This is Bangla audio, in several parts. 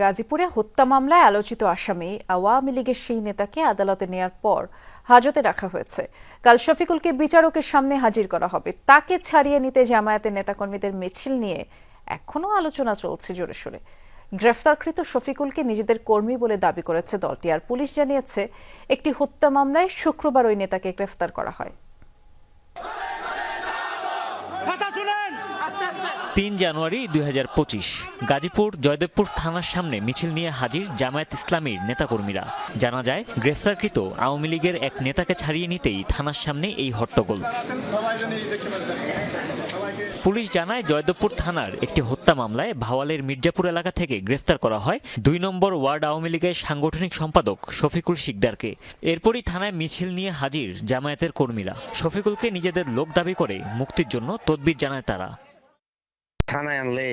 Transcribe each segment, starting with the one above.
গাজীপুরে হত্যা মামলায় আলোচিত আসামি আওয়ামী লীগের সেই নেতাকে আদালতে নেয়ার পর হাজতে রাখা হয়েছে। কাল শফিকুলকে বিচারকের সামনে হাজির করা হবে। তাকে ছাড়িয়ে নিতে জামায়াতের নেতাকর্মীদের মিছিল নিয়ে এখনও আলোচনা চলছে জোরে সোরে। গ্রেফতারকৃত শফিকুলকে নিজেদের কর্মী বলে দাবি করেছে দলটি। আর পুলিশ জানিয়েছে, একটি হত্যা মামলায় শুক্রবার ওই নেতাকে গ্রেফতার করা হয়। ৩ জানুয়ারি ২০২৫ গাজীপুর জয়দেবপুর থানার সামনে মিছিল নিয়ে হাজির জামায়াত ইসলামীর নেতাকর্মীরা। জানা যায়, গ্রেফতারকৃত আওয়ামী লীগের এক নেতাকে ছাড়িয়ে নিতেই থানার সামনে এই হট্টগোল। পুলিশ জানায়, জয়দেবপুর থানার একটি হত্যা মামলায় ভাওয়ালের মির্জাপুর এলাকা থেকে গ্রেফতার করা হয় ২ নম্বর ওয়ার্ড আওয়ামী লীগের সাংগঠনিক সম্পাদক শফিকুল শিকদারকে। এরপরই থানায় মিছিল নিয়ে হাজির জামায়াতের কর্মীরা। শফিকুলকে নিজেদের লোক দাবি করে মুক্তির জন্য তদবির জানায় তারা। থানায় আনলে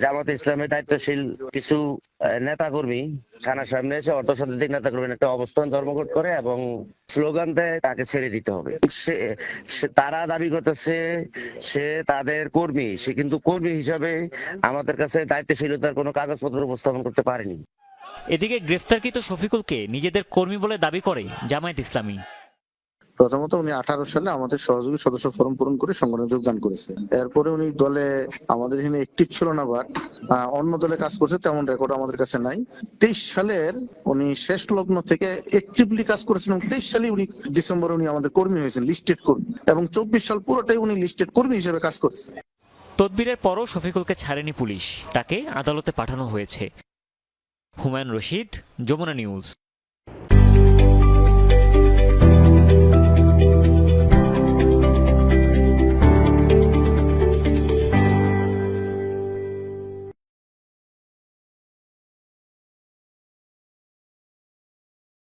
জামাতে ইসলামের দায়িত্বশীল কিছু নেতাকর্মী থানার সামনে এসে অর্ধশতাধিক নেতাকর্মী একটা অবস্থান ধর্মঘট করে এবং স্লোগান দেয় তাকে ছেড়ে দিতে হবে। তারা দাবি করতেছে সে তাদের কর্মী, সে কিন্তু কর্মী হিসাবে আমাদের কাছে দায়িত্বশীলতার কোনো কাগজপত্র উপস্থাপন করতে পারেনি। এদিকে গ্রেফতারকৃত শফিকুলকে নিজেদের কর্মী বলে দাবি করে জামায়াত ইসলামী। প্রথমত উনি 18 সালে আমাদের সহযোগী সদস্য ফরম পূরণ করে সংগঠনে যোগদান করেছে। এরপরে উনি দলে আমাদের এখানে অ্যাক্টিভ ছিল না, বাট অন্য দলে কাজ করছে, তেমন রেকর্ড আমাদের কাছে নাই। 23 সালের উনি শেষ লগ্ন থেকে অ্যাক্টিভলি কাজ করেছেন এবং 23 সালে উনি ডিসেম্বরে উনি আমাদের কর্মী হয়েছেন, লিস্টেড কর্মী, এবং 24 সাল পুরোটাই উনি লিস্টেড কর্মী হিসেবে কাজ করেছে। তদবিরের পরও শফিকুলকে ছাড়েনি পুলিশ, তাকে আদালতে পাঠানো হয়েছে। হুমায়ুন রশিদ, যমুনা নিউজ।